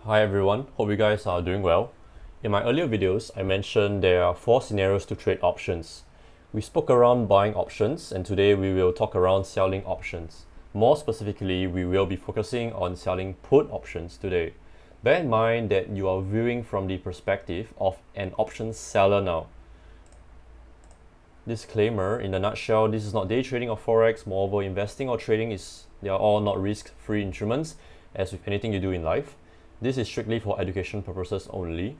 Hi everyone, hope you guys are doing well. In my earlier videos, I mentioned there are 4 scenarios to trade options. We spoke around buying options, and today we will talk around selling options. More specifically, we will be focusing on selling put options today. Bear in mind that you are viewing from the perspective of an options seller now. Disclaimer, in a nutshell, this is not day trading or forex. Moreover, investing or trading they are all not risk-free instruments, as with anything you do in life. This is strictly for education purposes only.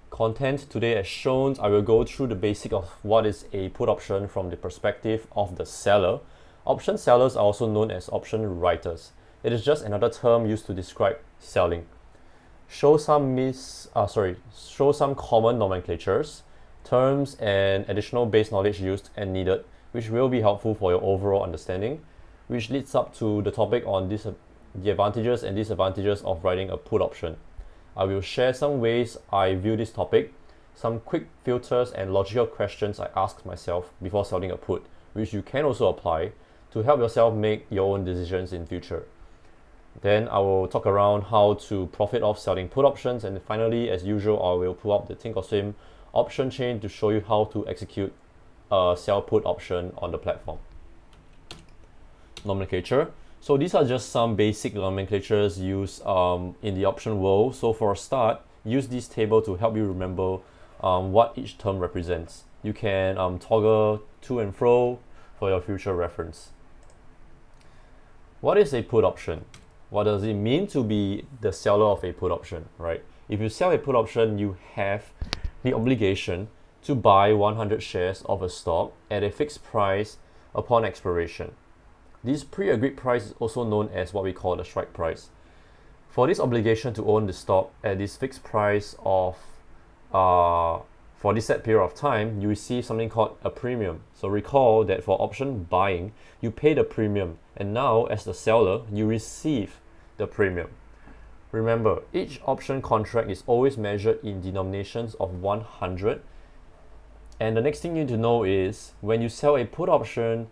Content today as shown, I will go through the basic of what is a put option from the perspective of the seller. Option sellers are also known as option writers. It is just another term used to describe selling. Show some common nomenclatures, terms, and additional base knowledge used and needed, which will be helpful for your overall understanding, which leads up to the topic on the advantages and disadvantages of writing a put option. I will share some ways I view this topic, some quick filters and logical questions I ask myself before selling a put, which you can also apply to help yourself make your own decisions in future. Then I will talk around how to profit off selling put options, and finally, as usual, I will pull up the Thinkorswim option chain to show you how to execute a sell put option on the platform. Nomenclature. So these are just some basic nomenclatures used in the option world. So for a start, use this table to help you remember what each term represents. You can toggle to and fro for your future reference. What is a put option? What does it mean to be the seller of a put option, right? If you sell a put option, you have the obligation to buy 100 shares of a stock at a fixed price upon expiration. This pre-agreed price is also known as what we call the strike price. For this obligation to own the stock at this fixed price of for this set period of time, you receive something called a premium. So recall that for option buying, you pay the premium, and now as the seller, you receive the premium. Remember, each option contract is always measured in denominations of 100. And the next thing you need to know is when you sell a put option,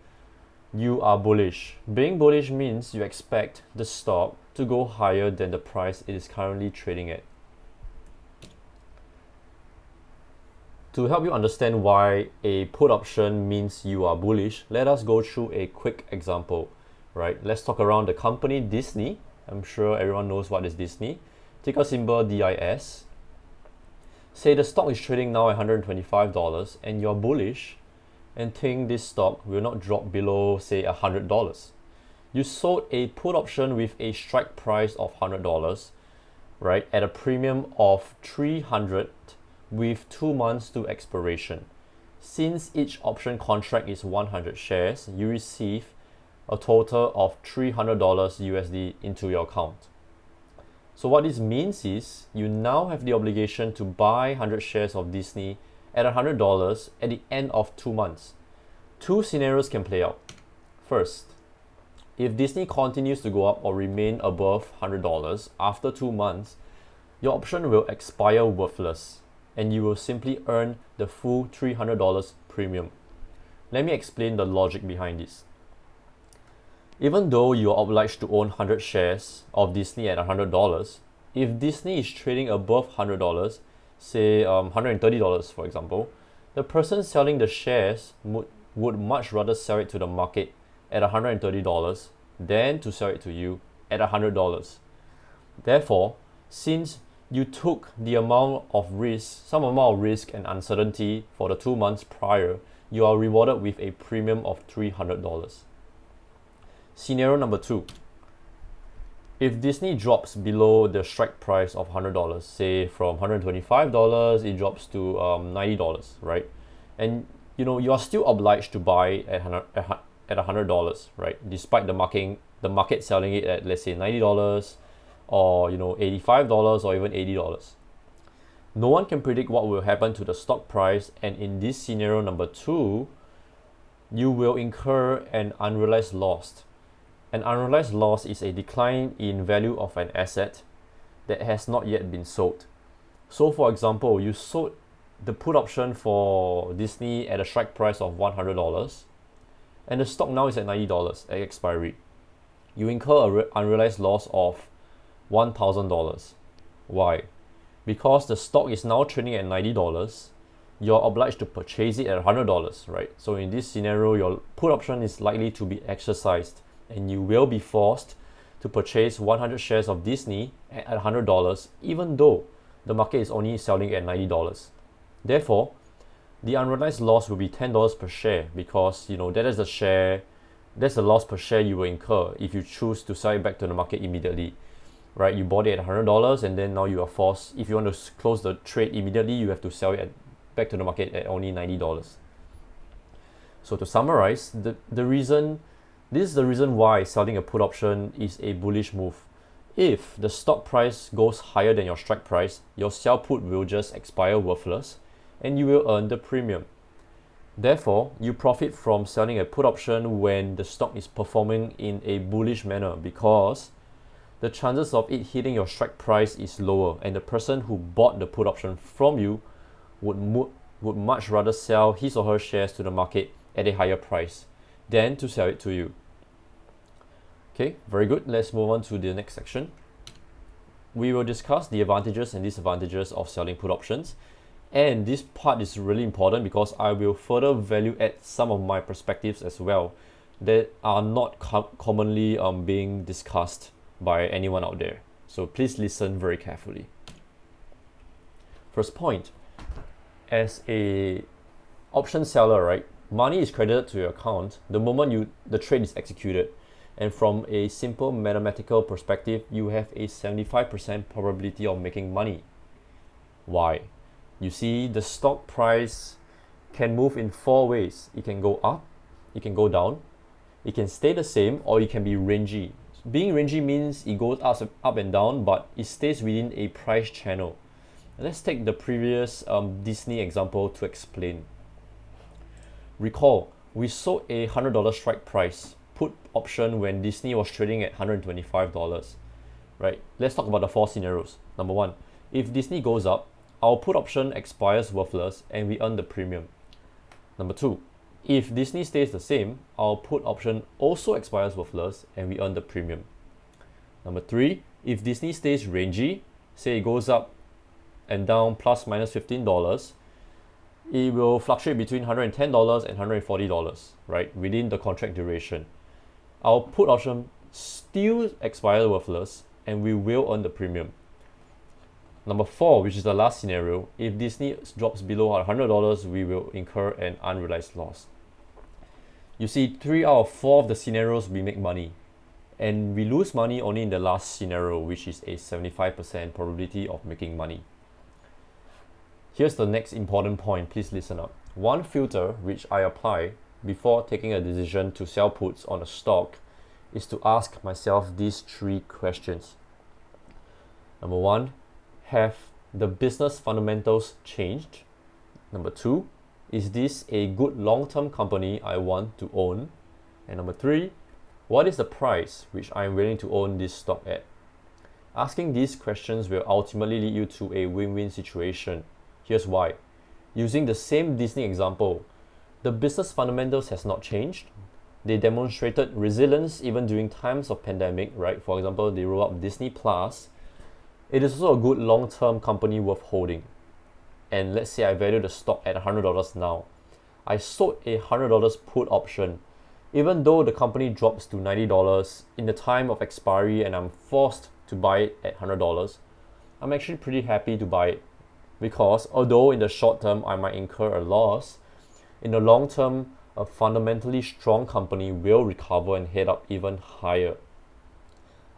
you are bullish. Being bullish means you expect the stock to go higher than the price it is currently trading at. To help you understand why a put option means you are bullish, let us go through a quick example. Right? Let's talk around the company Disney. I'm sure everyone knows what is Disney. Ticker symbol DIS. Say the stock is trading now at $125 and you're bullish and think this stock will not drop below, say, $100. You sold a put option with a strike price of $100, right, at a premium of $300 with 2 months to expiration. Since each option contract is 100 shares, you receive a total of $300 USD into your account. So what this means is you now have the obligation to buy 100 shares of Disney at $100 at the end of 2 months. Two scenarios can play out. First, if Disney continues to go up or remain above $100 after 2 months, your option will expire worthless and you will simply earn the full $300 premium. Let me explain the logic behind this. Even though you are obliged to own 100 shares of Disney at $100, if Disney is trading above $100, say $130 for example, the person selling the shares would much rather sell it to the market at $130 than to sell it to you at $100. Therefore, since you took the some amount of risk and uncertainty for the 2 months prior, you are rewarded with a premium of $300. Scenario number 2. If Disney drops below the strike price of $100, say from $125, it drops to $90, right? And you are still obliged to buy at $100, right? Despite the market selling it at, let's say, $90 or $85 or even $80. No one can predict what will happen to the stock price, and in this scenario number 2, you will incur an unrealized loss. An unrealized loss is a decline in value of an asset that has not yet been sold. So for example, you sold the put option for Disney at a strike price of $100 and the stock now is at $90 at expiry. You incur an unrealized loss of $1,000. Why? Because the stock is now trading at $90, you're obliged to purchase it at $100, right? So in this scenario, your put option is likely to be exercised and you will be forced to purchase 100 shares of Disney at $100, even though the market is only selling at $90. Therefore, the unrealized loss will be $10 per share because that's the loss per share you will incur if you choose to sell it back to the market immediately. Right, you bought it at $100 and then now you are forced, if you want to close the trade immediately, you have to sell it back to the market at only $90. So to summarize, this is the reason why selling a put option is a bullish move. If the stock price goes higher than your strike price, your sell put will just expire worthless and you will earn the premium. Therefore, you profit from selling a put option when the stock is performing in a bullish manner because the chances of it hitting your strike price is lower and the person who bought the put option from you would much rather sell his or her shares to the market at a higher price than to sell it to you. Okay, very good. Let's move on to the next section. We will discuss the advantages and disadvantages of selling put options. And this part is really important because I will further value add some of my perspectives as well that are not commonly being discussed by anyone out there. So please listen very carefully. First point, as a option seller, right, money is credited to your account the moment the trade is executed. And from a simple mathematical perspective, you have a 75% probability of making money. Why? You see, the stock price can move in four ways. It can go up, it can go down, it can stay the same, or it can be rangy. Being rangy means it goes up and down, but it stays within a price channel. Let's take the previous Disney example to explain. Recall, we sold a $100 strike price put option when Disney was trading at $125. Right? Let's talk about the four scenarios. Number one, if Disney goes up, our put option expires worthless and we earn the premium. Number two, if Disney stays the same, our put option also expires worthless and we earn the premium. Number three, if Disney stays rangy, say it goes up and down plus minus $15, it will fluctuate between $110 and $140, right, within the contract duration. Our put option still expires worthless and we will earn the premium. Number four, which is the last scenario, if Disney drops below $100, we will incur an unrealized loss. You see, 3 out of 4 of the scenarios we make money, and we lose money only in the last scenario, which is a 75% probability of making money. Here's the next important point, please listen up. One filter which I apply before taking a decision to sell puts on a stock is to ask myself these 3 questions. Number 1, have the business fundamentals changed? Number 2, is this a good long-term company I want to own? And number 3, what is the price which I'm willing to own this stock at? Asking these questions will ultimately lead you to a win-win situation. Here's why. Using the same Disney example, the business fundamentals has not changed. They demonstrated resilience even during times of pandemic, right? For example, they roll up Disney Plus. It is also a good long-term company worth holding. And let's say I value the stock at $100 now. I sold a $100 put option. Even though the company drops to $90 in the time of expiry and I'm forced to buy it at $100, I'm actually pretty happy to buy it. Because although in the short term I might incur a loss, in the long term, a fundamentally strong company will recover and head up even higher.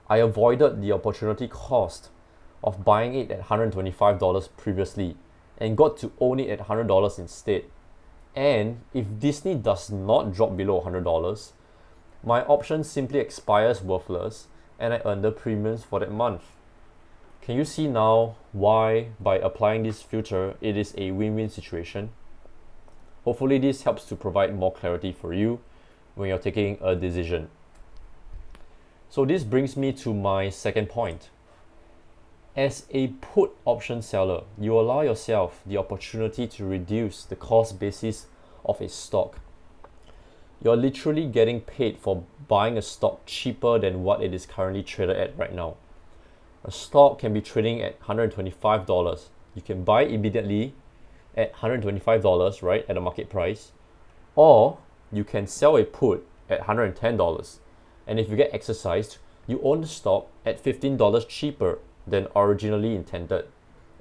I avoided the opportunity cost of buying it at $125 previously and got to own it at $100 instead. And if Disney does not drop below $100, my option simply expires worthless and I earn the premiums for that month. Can you see now why, by applying this filter, it is a win-win situation? Hopefully this helps to provide more clarity for you when you're taking a decision. So this brings me to my second point. As a put option seller, you allow yourself the opportunity to reduce the cost basis of a stock. You're literally getting paid for buying a stock cheaper than what it is currently traded at right now. A stock can be trading at $125. You can buy immediately at $125, right, at the market price, or you can sell a put at $110. And if you get exercised, you own the stock at $15 cheaper than originally intended.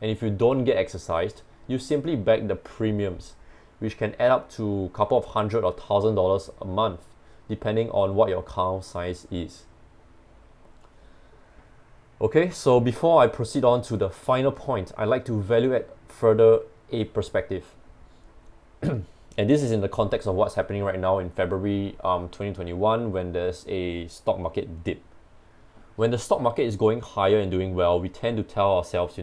And if you don't get exercised, you simply back the premiums, which can add up to a couple of hundred or $1,000 a month, depending on what your account size is. Okay, so before I proceed on to the final point, I'd like to evaluate further a perspective. And this is in the context of what's happening right now in February 2021, when there's a stock market dip. When the stock market is going higher and doing well, we tend to tell ourselves,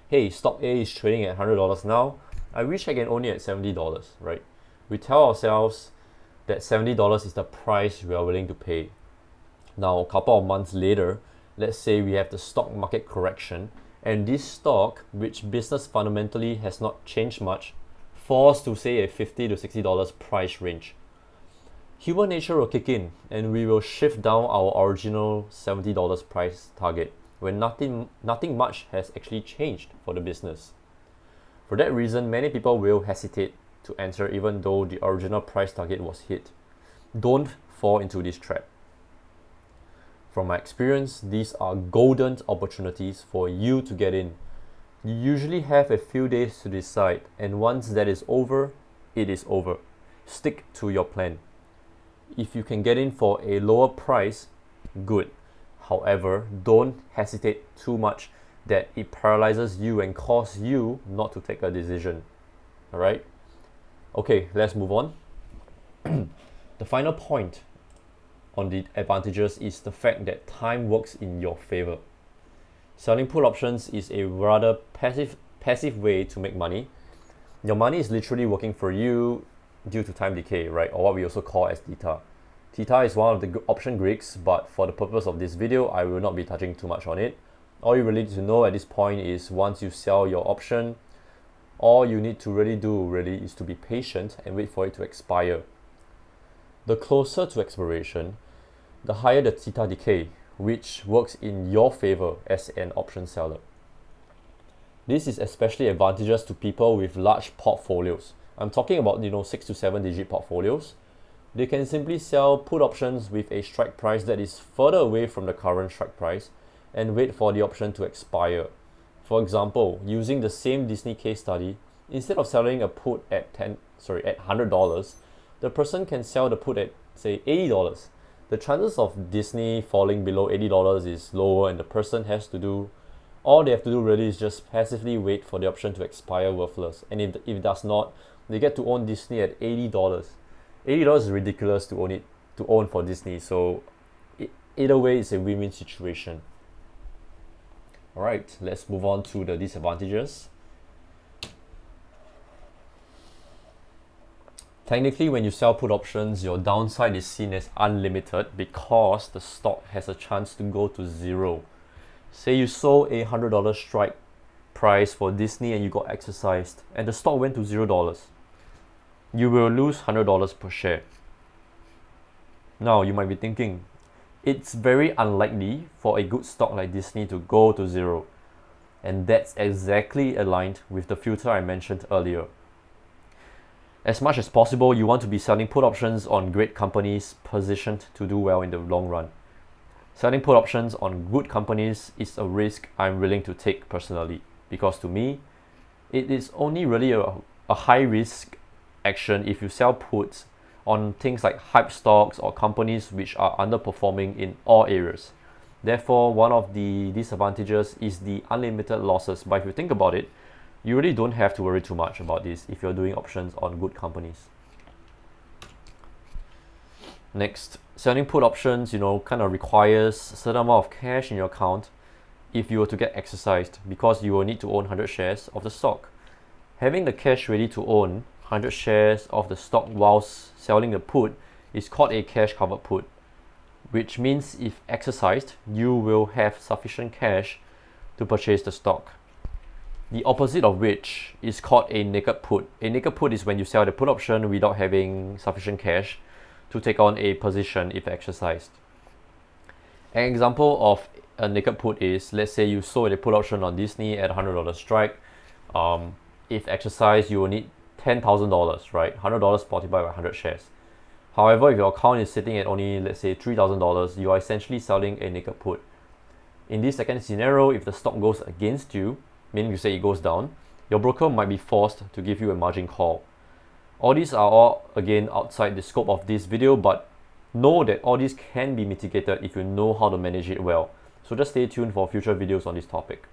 hey, stock A is trading at $100 now. I wish I can own it at $70, right? We tell ourselves that $70 is the price we are willing to pay. Now, a couple of months later, let's say we have the stock market correction, and this stock, which business fundamentally has not changed much, falls to say a $50 to $60 price range. Human nature will kick in, and we will shift down our original $70 price target when nothing much has actually changed for the business. For that reason, many people will hesitate to enter even though the original price target was hit. Don't fall into this trap. From my experience, these are golden opportunities for you to get in. You usually have a few days to decide, and once that is over, it is over. Stick to your plan. If you can get in for a lower price, good. However, don't hesitate too much that it paralyzes you and causes you not to take a decision. Alright? Okay, let's move on. The final point on the advantages is the fact that time works in your favor. Selling put options is a rather passive way to make money. Your money is literally working for you due to time decay, right? Or what we also call as theta. Theta is one of the option Greeks, but for the purpose of this video, I will not be touching too much on it. All you really need to know at this point is once you sell your option, all you need to really do is to be patient and wait for it to expire. The closer to expiration, the higher the theta decay, which works in your favor as an option seller. This is especially advantageous to people with large portfolios. I'm talking about 6 to 7 digit portfolios. They can simply sell put options with a strike price that is further away from the current strike price and wait for the option to expire. For example, using the same Disney case study, instead of selling a put at $100, the person can sell the put at say $80. The chances of Disney falling below $80 is lower, and the person all they have to do really is just passively wait for the option to expire worthless. And if it does not, they get to own Disney at $80. $80 is ridiculous to own for Disney, so either way it's a win-win situation. Alright, let's move on to the disadvantages. Technically, when you sell put options, your downside is seen as unlimited because the stock has a chance to go to zero. Say you sold a $100 strike price for Disney and you got exercised and the stock went to $0. You will lose $100 per share. Now, you might be thinking, it's very unlikely for a good stock like Disney to go to zero. And that's exactly aligned with the filter I mentioned earlier. As much as possible, you want to be selling put options on great companies positioned to do well in the long run. Selling put options on good companies is a risk I'm willing to take personally, because to me, it is only really a high risk action if you sell puts on things like hype stocks or companies which are underperforming in all areas. Therefore, one of the disadvantages is the unlimited losses. But if you think about it, you really don't have to worry too much about this if you're doing options on good companies. Next, selling put options, kind of requires a certain amount of cash in your account if you were to get exercised, because you will need to own 100 shares of the stock. Having the cash ready to own 100 shares of the stock whilst selling the put is called a cash covered put, which means if exercised, you will have sufficient cash to purchase the stock. The opposite of which is called a naked put. A naked put is when you sell the put option without having sufficient cash to take on a position if exercised. An example of a naked put is, let's say you sold a put option on Disney at $100 strike. If exercised, you will need $10,000, right? $100 multiplied by 100 shares. However, if your account is sitting at only, let's say, $3,000, you are essentially selling a naked put. In this second scenario, if the stock goes against you, meaning you say it goes down, your broker might be forced to give you a margin call. All these are all, again, outside the scope of this video, but know that all these can be mitigated if you know how to manage it well. So just stay tuned for future videos on this topic.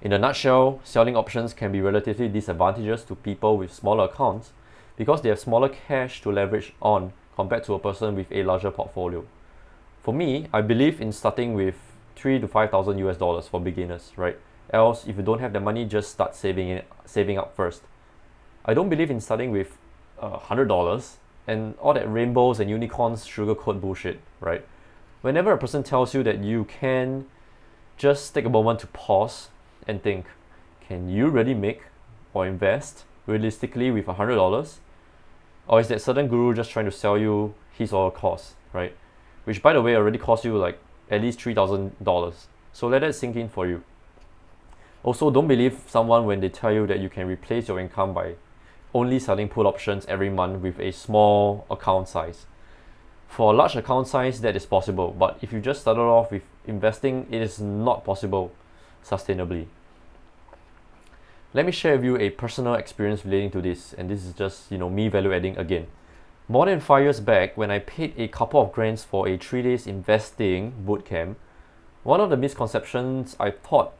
In a nutshell, selling options can be relatively disadvantageous to people with smaller accounts because they have smaller cash to leverage on compared to a person with a larger portfolio. For me, I believe in starting with $3,000 to $5,000 US for beginners, right? Else, if you don't have the money, just start saving up first. I don't believe in starting with $100 and all that rainbows and unicorns sugarcoat bullshit, right? Whenever a person tells you that you can, just take a moment to pause and think, can you really make or invest realistically with $100? Or is that certain guru just trying to sell you his or her course, right? Which, by the way, already cost you like at least $3,000. So let that sink in for you. Also, don't believe someone when they tell you that you can replace your income by only selling put options every month with a small account size. For a large account size, that is possible, but if you just started off with investing, it is not possible sustainably. Let me share with you a personal experience relating to this, and this is just me value adding again. More than 5 years back, when I paid a couple of grands for a 3 days investing bootcamp, one of the misconceptions I thought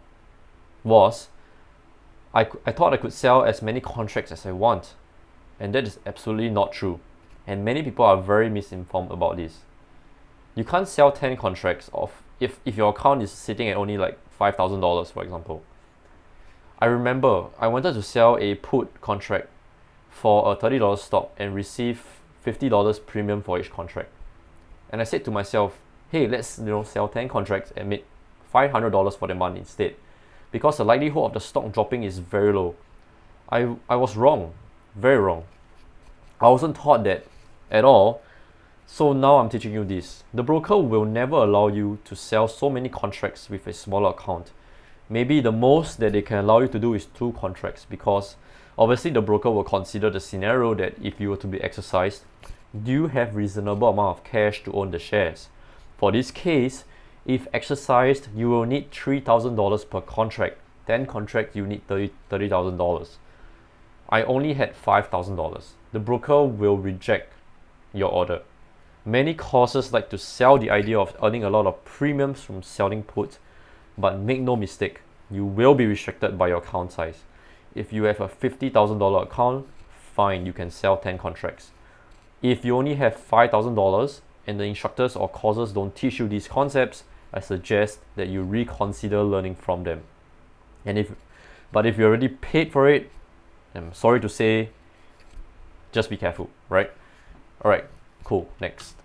was I thought I could sell as many contracts as I want, and that is absolutely not true, and many people are very misinformed about this. You can't sell 10 contracts if your account is sitting at only like $5,000, for example. I remember I wanted to sell a put contract for a $30 stock and receive $50 premium for each contract, and I said to myself, hey, let's sell 10 contracts and make $500 for the month instead, because the likelihood of the stock dropping is very low. I was wrong, very wrong. I wasn't taught that at all, so now I'm teaching you this. The broker will never allow you to sell so many contracts with a smaller account. Maybe the most that they can allow you to do is 2 contracts, because obviously the broker will consider the scenario that if you were to be exercised, do you have reasonable amount of cash to own the shares? For this case, if exercised, you will need $3,000 per contract. 10 contracts, you need $30,000. I only had $5,000. The broker will reject your order. Many courses like to sell the idea of earning a lot of premiums from selling puts, but make no mistake, you will be restricted by your account size. If you have a $50,000 account, fine, you can sell 10 contracts. If you only have $5,000 and the instructors or courses don't teach you these concepts, I suggest that you reconsider learning from them. But if you already paid for it, I'm sorry to say, just be careful, right? All right, cool, next.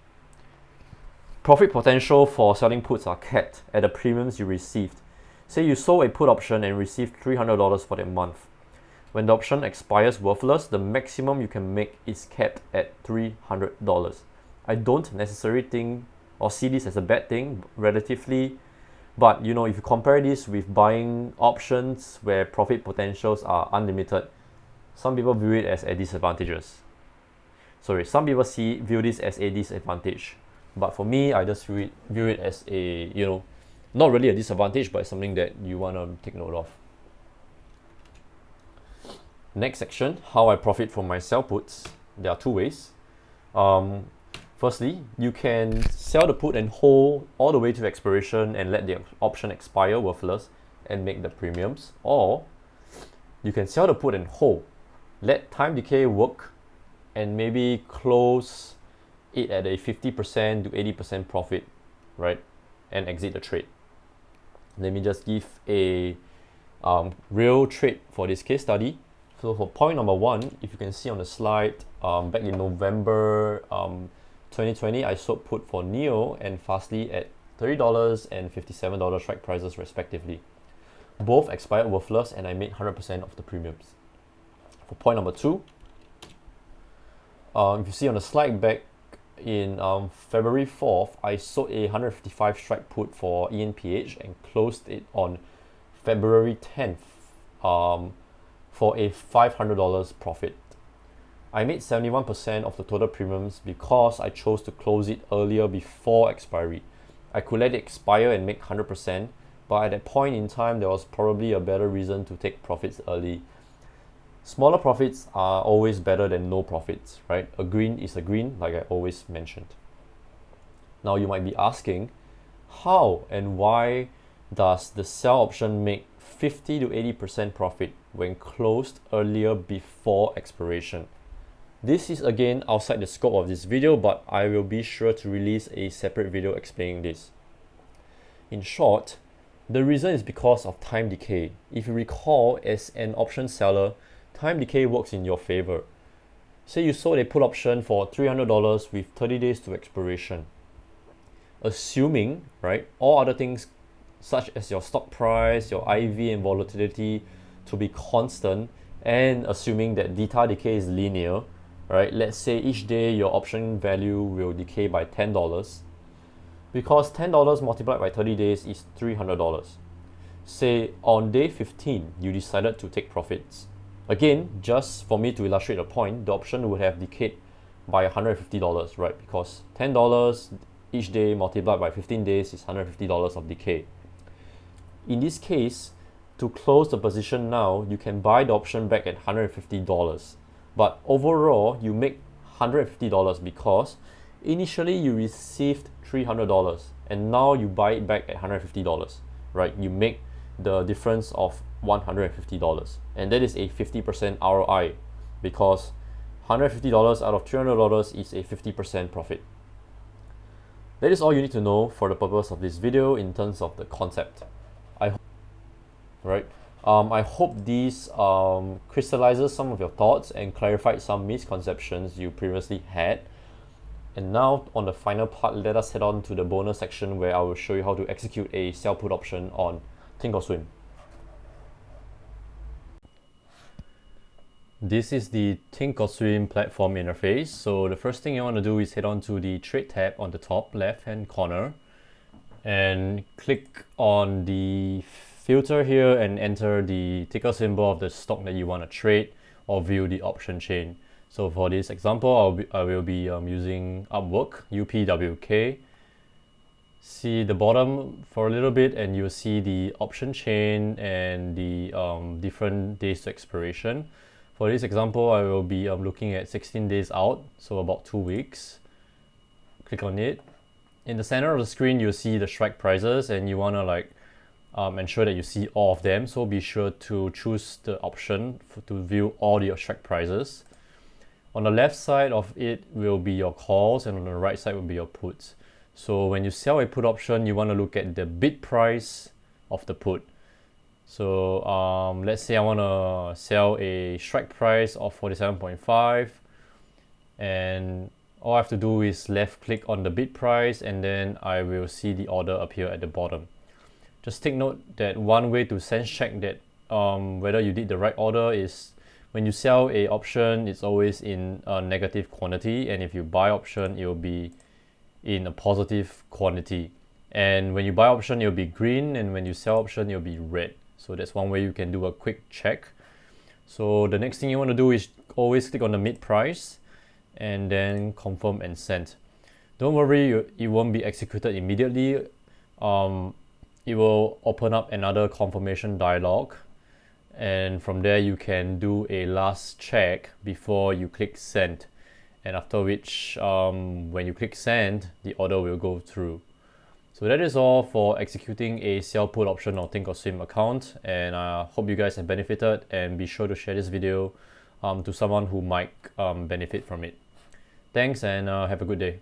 Profit potential for selling puts are capped at the premiums you received. Say you sold a put option and received $300 for that month. When the option expires worthless, the maximum you can make is capped at $300. I don't necessarily think or see this as a bad thing relatively, but if you compare this with buying options where profit potentials are unlimited, some people view it as a disadvantage. Some people view this as a disadvantage, but for me, I just view it as a not really a disadvantage, but something that you want to take note of. Next section, how I profit from my sell puts. There are 2 ways. Firstly, you can sell the put and hold all the way to expiration and let the option expire worthless and make the premiums, or you can sell the put and hold, let time decay work, and maybe close it at a 50% to 80% profit, right, and exit the trade. Let me just give a real trade for this case study. So for point number 1, if you can see on the slide, back in November 2020, I sold put for Neo and Fastly at $30 and $57 strike prices respectively. Both expired worthless and I made 100% of the premiums. For point number 2, if you see on the slide back in February 4th, I sold a 155 strike put for ENPH and closed it on February 10th for a $500 profit. I made 71% of the total premiums because I chose to close it earlier before expiry. I could let it expire and make 100%, but at that point in time, there was probably a better reason to take profits early. Smaller profits are always better than no profits, right? A green is a green, like I always mentioned. Now you might be asking, how and why does the sell option make 50 to 80% profit when closed earlier before expiration? This is again outside the scope of this video, but I will be sure to release a separate video explaining this. In short, the reason is because of time decay. If you recall, as an option seller, time decay works in your favor. Say you sold a put option for $300 with 30 days to expiration. Assuming, right, all other things such as your stock price, your IV and volatility to be constant, and assuming that theta decay is linear, right, let's say each day your option value will decay by $10, because $10 multiplied by 30 days is $300. Say on day 15, you decided to take profits. Again, just for me to illustrate a point, the option would have decayed by $150, right? Because $10 each day multiplied by 15 days is $150 of decay. In this case, to close the position now, you can buy the option back at $150. But overall, you make $150 because initially you received $300 and now you buy it back at $150, right? You make the difference of $150, and that is a 50% ROI because $150 out of $300 is a 50% profit. That is all you need to know for the purpose of this video in terms of the concept. I hope this crystallizes some of your thoughts and clarified some misconceptions you previously had. And now on the final part, let us head on to the bonus section where I will show you how to execute a sell put option on Thinkorswim. This is the Thinkorswim platform interface. So the first thing you want to do is head on to the trade tab on the top left hand corner and click on the filter here and enter the ticker symbol of the stock that you want to trade or view the option chain. So for this example, I will be using Upwork, UPWK. See the bottom for a little bit and you'll see the option chain and the different days to expiration. For this example, I will be looking at 16 days out, so about 2 weeks. Click on it. In the center of the screen, you'll see the strike prices and you want to ensure that you see all of them. So be sure to choose the option to view all the strike prices. On the left side of it will be your calls and on the right side will be your puts. So when you sell a put option, you want to look at the bid price of the put. So let's say I want to sell a strike price of 47.5 and all I have to do is left click on the bid price and then I will see the order appear at the bottom. Just take note that one way to sense check that whether you did the right order is when you sell a option, it's always in a negative quantity, and if you buy option, it will be in a positive quantity. And when you buy option, it'll be green, and when you sell option, it'll be red. So that's one way you can do a quick check. So the next thing you want to do is always click on the mid price and then confirm and send. Don't worry, it won't be executed immediately. It will open up another confirmation dialog, and from there you can do a last check before you click send, and after which when you click send, the order will go through. So that is all for executing a sell put option on Thinkorswim account, and I hope you guys have benefited, and be sure to share this video to someone who might benefit from it. Thanks, and have a good day.